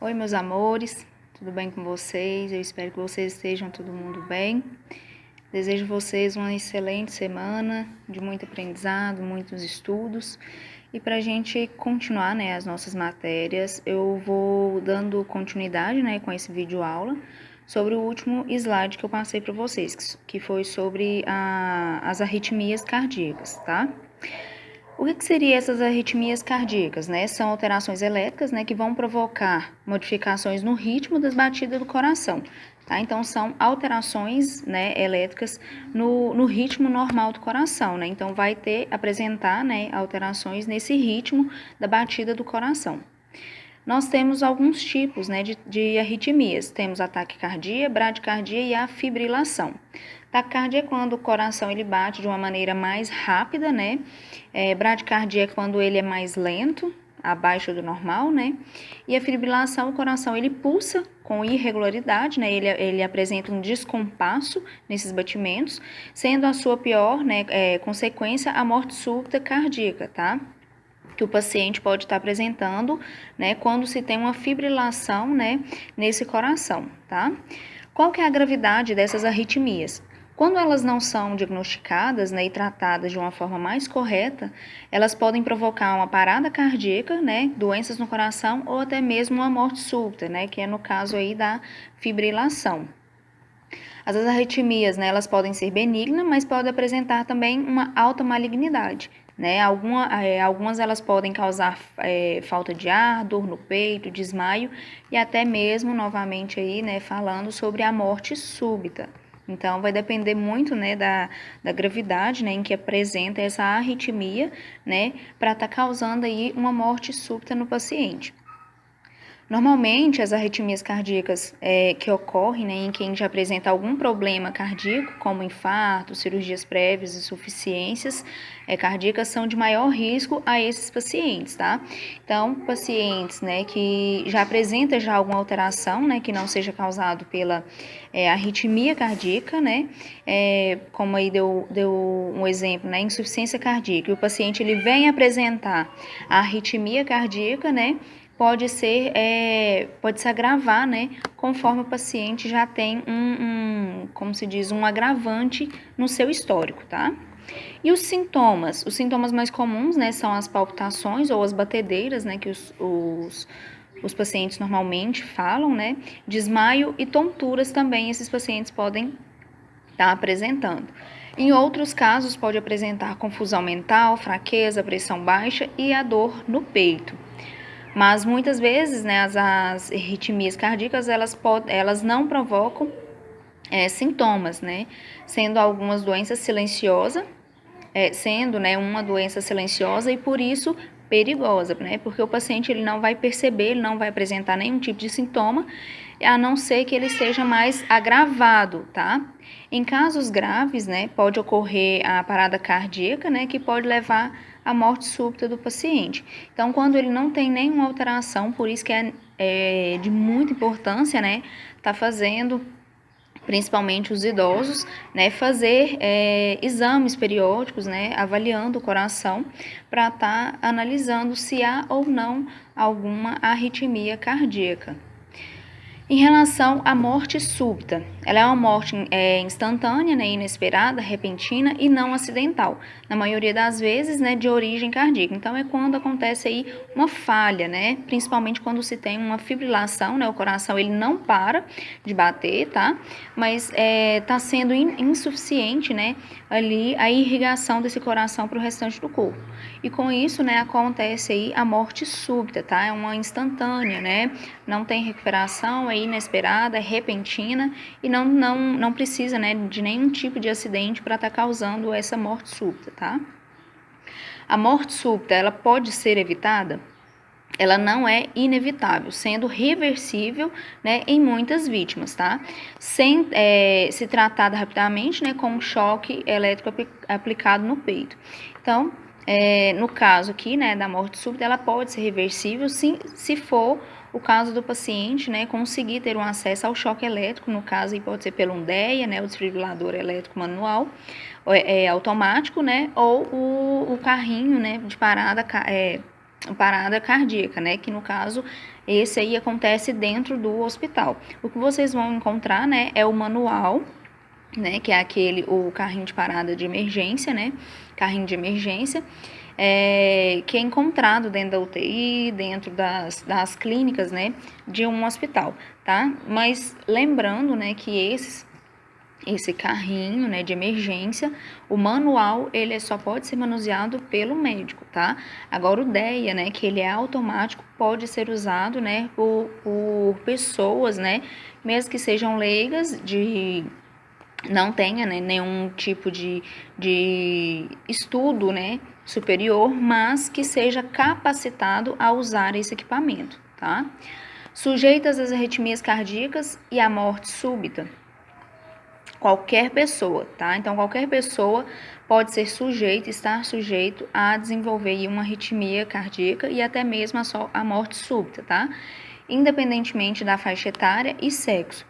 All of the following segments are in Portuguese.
Oi, meus amores, tudo bem com vocês? Eu espero que vocês estejam todo mundo bem. Desejo a vocês uma excelente semana, de muito aprendizado, muitos estudos. E para a gente continuar, as nossas matérias, eu vou dando continuidade, com esse vídeo aula sobre o último slide que eu passei para vocês, que foi sobre as arritmias cardíacas, tá? O que seriam essas arritmias cardíacas, São alterações elétricas, que vão provocar modificações no ritmo das batidas do coração, tá? Então, são alterações, elétricas no ritmo normal do coração, Então, vai apresentar, alterações nesse ritmo da batida do coração. Nós temos alguns tipos, de arritmias. Temos a taquicardia, bradicardia e a fibrilação. Taquicardia é quando o coração ele bate de uma maneira mais rápida, bradicardia é quando ele é mais lento, abaixo do normal, E a fibrilação, o coração ele pulsa com irregularidade, Ele apresenta um descompasso nesses batimentos, sendo a sua pior, consequência a morte súbita cardíaca, tá? Que o paciente pode estar apresentando, quando se tem uma fibrilação, nesse coração, tá? Qual que é a gravidade dessas arritmias? Quando elas não são diagnosticadas, e tratadas de uma forma mais correta, elas podem provocar uma parada cardíaca, doenças no coração ou até mesmo uma morte súbita, que é no caso aí da fibrilação. As arritmias, elas podem ser benignas, mas podem apresentar também uma alta malignidade, Algumas elas podem causar falta de ar, dor no peito, desmaio e até mesmo, novamente aí, falando sobre a morte súbita. Então, vai depender muito, da gravidade, em que apresenta essa arritmia, para estar causando aí uma morte súbita no paciente. Normalmente, as arritmias cardíacas que ocorrem em quem já apresenta algum problema cardíaco, como infarto, cirurgias prévias, insuficiências cardíacas, são de maior risco a esses pacientes, tá? Então, pacientes que já apresentam alguma alteração, que não seja causado pela arritmia cardíaca, como aí deu um exemplo, insuficiência cardíaca, e o paciente ele vem apresentar a arritmia cardíaca, pode se agravar, conforme o paciente já tem como se diz, um agravante no seu histórico, tá? E os sintomas? Os sintomas mais comuns, são as palpitações ou as batedeiras, que os pacientes normalmente falam, Desmaio e tonturas também esses pacientes podem estar apresentando. Em outros casos, pode apresentar confusão mental, fraqueza, pressão baixa e a dor no peito. Mas muitas vezes, as arritmias cardíacas, elas não provocam sintomas, Sendo algumas doenças silenciosas, uma doença silenciosa e por isso perigosa, Porque o paciente ele não vai perceber, ele não vai apresentar nenhum tipo de sintoma, a não ser que ele esteja mais agravado, tá? Em casos graves, pode ocorrer a parada cardíaca, que pode levar à morte súbita do paciente. Então, quando ele não tem nenhuma alteração, por isso que é de muita importância, tá fazendo, principalmente os idosos, fazer exames periódicos, avaliando o coração, para estar analisando se há ou não alguma arritmia cardíaca. Em relação à morte súbita, ela é uma morte instantânea, inesperada, repentina e não acidental. Na maioria das vezes, de origem cardíaca. Então, é quando acontece aí uma falha, Principalmente quando se tem uma fibrilação, O coração ele não para de bater, tá? Mas está sendo insuficiente, Ali a irrigação desse coração para o restante do corpo. E com isso, acontece aí a morte súbita, tá? É uma instantânea, Não tem recuperação, é inesperada, é repentina e não precisa, de nenhum tipo de acidente para estar causando essa morte súbita, tá? A morte súbita, ela pode ser evitada? Ela não é inevitável, sendo reversível, em muitas vítimas, tá? Sem se tratada rapidamente, com um choque elétrico aplicado no peito. Então, no caso aqui, da morte súbita, ela pode ser reversível se for o caso do paciente, conseguir ter um acesso ao choque elétrico, no caso aí pode ser pelo DEA, o desfibrilador elétrico manual, automático, ou o carrinho, de parada parada cardíaca, né? Que no caso, esse aí acontece dentro do hospital. O que vocês vão encontrar, né, é o manual, né, que é o carrinho de parada de emergência, né, carrinho de emergência, que é encontrado dentro da UTI, dentro das clínicas, né, de um hospital, tá? Mas lembrando, né, que esse carrinho, né, de emergência, o manual, ele só pode ser manuseado pelo médico, tá? Agora o DEA, né, que ele é automático, pode ser usado, né, por pessoas, né, mesmo que sejam leigas, não tenha, né, nenhum tipo de estudo, né, superior, mas que seja capacitado a usar esse equipamento, tá? Sujeitas às arritmias cardíacas e à morte súbita. Qualquer pessoa, tá? Então, qualquer pessoa pode ser estar sujeito a desenvolver uma arritmia cardíaca e até mesmo a morte súbita, tá? Independentemente da faixa etária e sexo.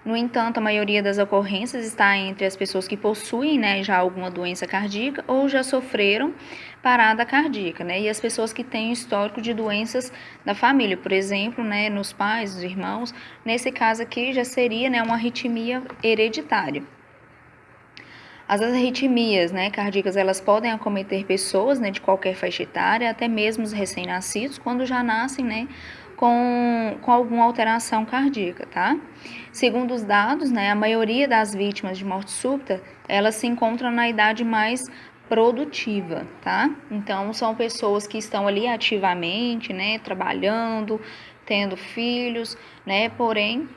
No entanto, a maioria das ocorrências está entre as pessoas que possuem, né, já alguma doença cardíaca ou já sofreram parada cardíaca, né, e as pessoas que têm histórico de doenças da família, por exemplo, né, nos pais, nos irmãos. Nesse caso aqui já seria, né, uma arritmia hereditária. As arritmias, né, cardíacas, elas podem acometer pessoas, né, de qualquer faixa etária, até mesmo os recém-nascidos, quando já nascem, né, com alguma alteração cardíaca, tá? Segundo os dados, né, a maioria das vítimas de morte súbita, elas se encontram na idade mais produtiva, tá? Então, são pessoas que estão ali ativamente, né, trabalhando, tendo filhos, né, porém,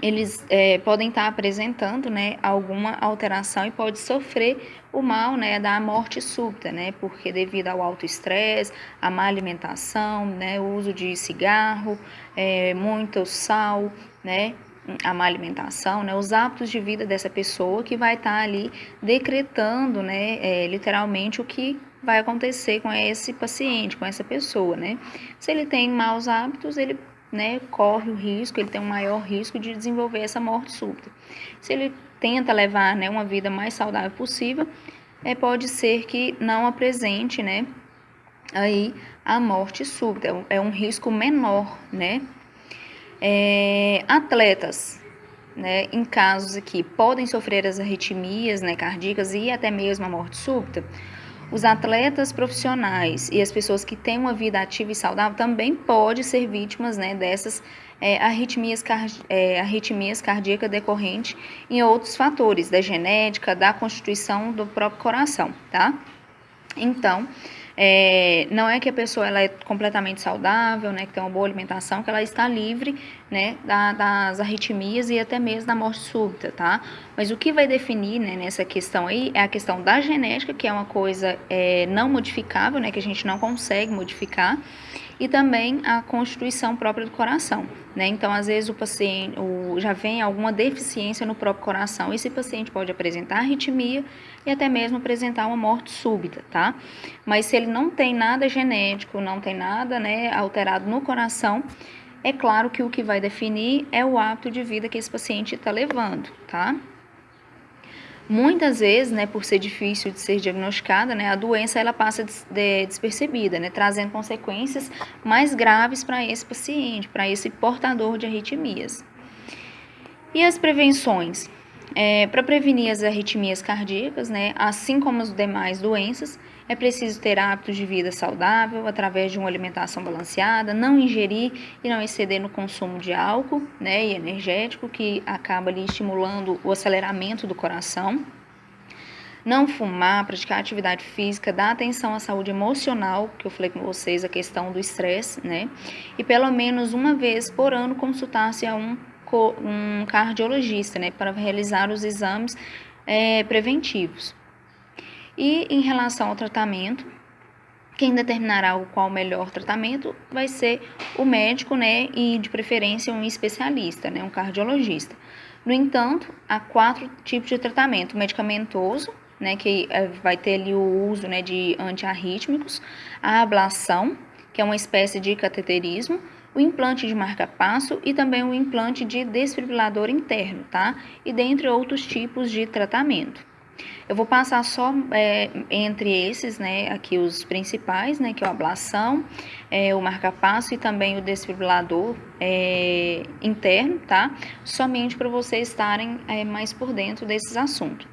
eles podem estar apresentando, né, alguma alteração e pode sofrer o mal, né, da morte súbita, né, porque devido ao alto estresse, a má alimentação, né, o uso de cigarro, muito sal, né, a má alimentação, né, os hábitos de vida dessa pessoa que vai estar ali decretando, né, literalmente o que vai acontecer com esse paciente, com essa pessoa, né. Se ele tem maus hábitos, ele, né, corre o risco, ele tem um maior risco de desenvolver essa morte súbita. Se ele tenta levar, né, uma vida mais saudável possível, pode ser que não apresente, né, aí a morte súbita, é um risco menor, né. Atletas, né, em casos aqui, podem sofrer as arritmias, né, cardíacas e até mesmo a morte súbita. Os atletas profissionais e as pessoas que têm uma vida ativa e saudável também podem ser vítimas, né, dessas arritmias cardíacas decorrentes em outros fatores, da genética, da constituição do próprio coração, tá? Então, não é que a pessoa ela é completamente saudável, né, que tem uma boa alimentação, que ela está livre, né, das arritmias e até mesmo da morte súbita, tá? Mas o que vai definir, né, nessa questão aí é a questão da genética, que é uma coisa não modificável, né, que a gente não consegue modificar, e também a constituição própria do coração, né? Então, às vezes o paciente já vem alguma deficiência no próprio coração. Esse paciente pode apresentar arritmia e até mesmo apresentar uma morte súbita, tá? Mas se ele não tem nada genético, não tem nada, né, alterado no coração, é claro que o que vai definir é o hábito de vida que esse paciente está levando, tá? Muitas vezes, né, por ser difícil de ser diagnosticada, né, a doença ela passa despercebida, né, trazendo consequências mais graves para esse paciente, para esse portador de arritmias. E as prevenções? Para prevenir as arritmias cardíacas, né, assim como as demais doenças, é preciso ter hábitos de vida saudável através de uma alimentação balanceada, não ingerir e não exceder no consumo de álcool, né, e energético, que acaba ali estimulando o aceleramento do coração. Não fumar, praticar atividade física, dar atenção à saúde emocional, que eu falei com vocês, a questão do estresse, né? E pelo menos uma vez por ano consultar-se a um cardiologista, né, para realizar os exames preventivos. E em relação ao tratamento, quem determinará qual o melhor tratamento vai ser o médico, né, e de preferência um especialista, né, um cardiologista. No entanto, há 4 tipos de tratamento: medicamentoso, né, que vai ter ali o uso, né, de antiarrítmicos, a ablação, que é uma espécie de cateterismo, o implante de marca-passo e também o implante de desfibrilador interno, tá? E dentre outros tipos de tratamento. Eu vou passar só entre esses, né, aqui os principais, né, que é a ablação, o marca-passo e também o desfibrilador interno, tá? Somente para vocês estarem mais por dentro desses assuntos.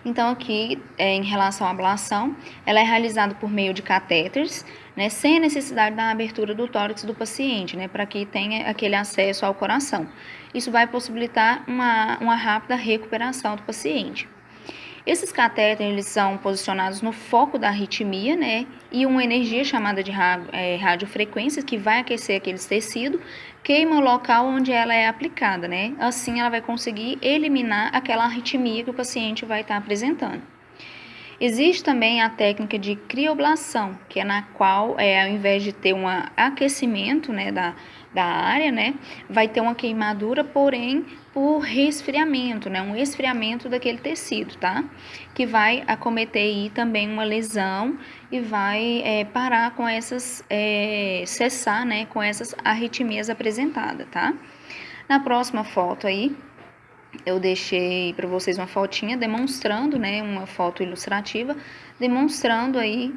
Então, aqui, em relação à ablação, ela é realizada por meio de catéteres, né, sem a necessidade da abertura do tórax do paciente, né, para que tenha aquele acesso ao coração. Isso vai possibilitar uma rápida recuperação do paciente. Esses catéteres eles são posicionados no foco da arritmia, né? E uma energia chamada de radiofrequência que vai aquecer aqueles tecidos, queima o local onde ela é aplicada, né? Assim ela vai conseguir eliminar aquela arritmia que o paciente vai estar apresentando. Existe também a técnica de crioblação, que é na qual, ao invés de ter um aquecimento, né, da área, né, vai ter uma queimadura, porém por resfriamento, né, um esfriamento daquele tecido, tá? Que vai acometer aí também uma lesão e vai parar com essas, cessar, né, com essas arritmias apresentadas, tá? Na próxima foto aí, eu deixei para vocês uma fotinha demonstrando, né, uma foto ilustrativa, demonstrando aí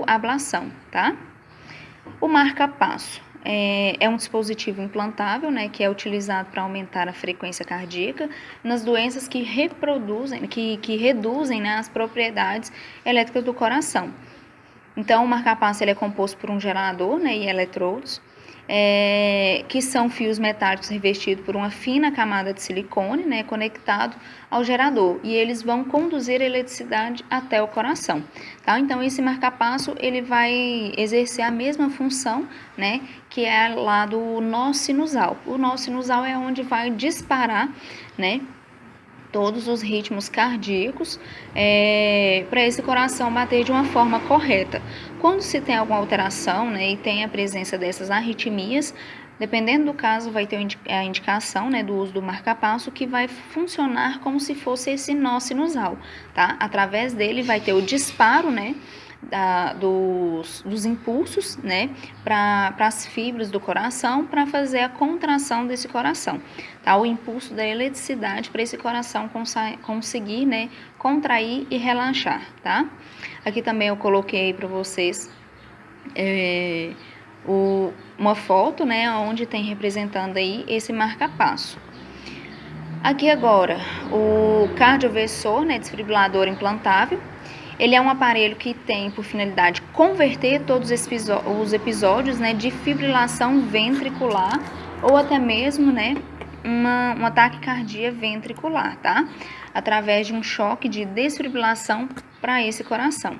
a ablação, tá? O marca-passo é um dispositivo implantável, né, que é utilizado para aumentar a frequência cardíaca nas doenças que reduzem, né, as propriedades elétricas do coração. Então, o marca-passo ele é composto por um gerador, né, e eletrodos, que são fios metálicos revestidos por uma fina camada de silicone, né, conectado ao gerador, e eles vão conduzir a eletricidade até o coração, tá? Então, esse marca-passo, ele vai exercer a mesma função, né, que é lá do nó sinusal. O nó sinusal é onde vai disparar, né, todos os ritmos cardíacos para esse coração bater de uma forma correta. Quando se tem alguma alteração, né, e tem a presença dessas arritmias, dependendo do caso, vai ter a indicação, né, do uso do marca-passo, que vai funcionar como se fosse esse nó sinusal, tá? Através dele vai ter o disparo, né, dos impulsos, né, para as fibras do coração, para fazer a contração desse coração, tá? O impulso da eletricidade para esse coração conseguir, né, contrair e relaxar, tá? Aqui também eu coloquei para vocês uma foto, né, onde tem representando aí esse marca-passo. Aqui agora, o cardioversor, né, desfibrilador implantável. Ele é um aparelho que tem por finalidade converter todos os episódios, né, de fibrilação ventricular ou até mesmo, né, uma taquicardia ventricular, tá? Através de um choque de desfibrilação para esse coração.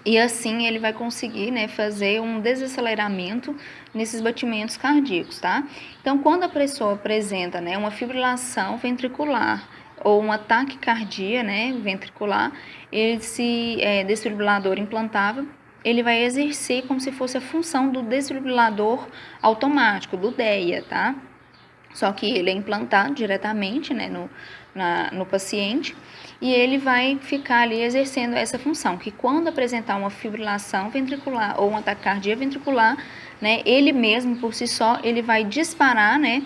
E assim ele vai conseguir, né, fazer um desaceleramento nesses batimentos cardíacos, tá? Então, quando a pessoa apresenta, né, uma fibrilação ventricular ou uma taquicardia, né, ventricular, esse desfibrilador implantável, ele vai exercer como se fosse a função do desfibrilador automático, do DEA, tá? Só que ele é implantado diretamente, né, no paciente, e ele vai ficar ali exercendo essa função, que quando apresentar uma fibrilação ventricular ou uma taquicardia ventricular, né, ele mesmo por si só, ele vai disparar, né,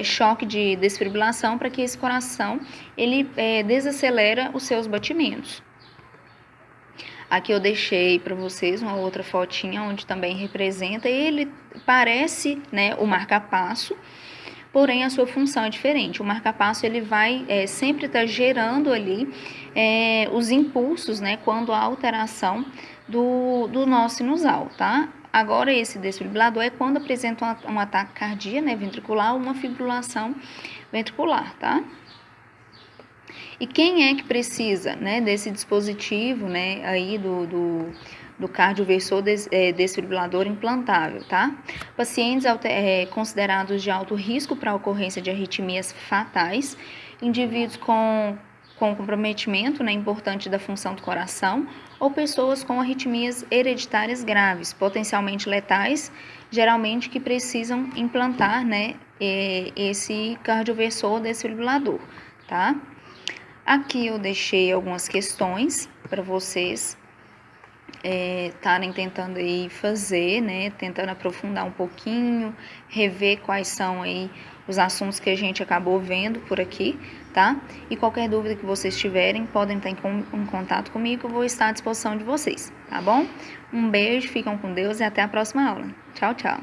choque de desfibrilação para que esse coração, ele desacelera os seus batimentos. Aqui eu deixei para vocês uma outra fotinha onde também representa, ele parece, né, o marca-passo, porém a sua função é diferente. O marca-passo ele vai sempre estar gerando ali os impulsos, né, quando há alteração do nó sinusal, tá? Agora esse desfibrilador é quando apresenta um ataque cardíaco, né, ventricular ou uma fibrilação ventricular, tá? E quem é que precisa, né, desse dispositivo, né, aí do cardioversor desfibrilador implantável, tá? Pacientes considerados de alto risco para a ocorrência de arritmias fatais, indivíduos com comprometimento, né, importante da função do coração, ou pessoas com arritmias hereditárias graves, potencialmente letais, geralmente que precisam implantar, né, esse cardioversor desfibrilador, tá? Aqui eu deixei algumas questões para vocês estarem tentando aí fazer, né, tentando aprofundar um pouquinho, rever quais são aí os assuntos que a gente acabou vendo por aqui, tá? E qualquer dúvida que vocês tiverem, podem estar em contato comigo, eu vou estar à disposição de vocês, tá bom? Um beijo, ficam com Deus e até a próxima aula. Tchau, tchau!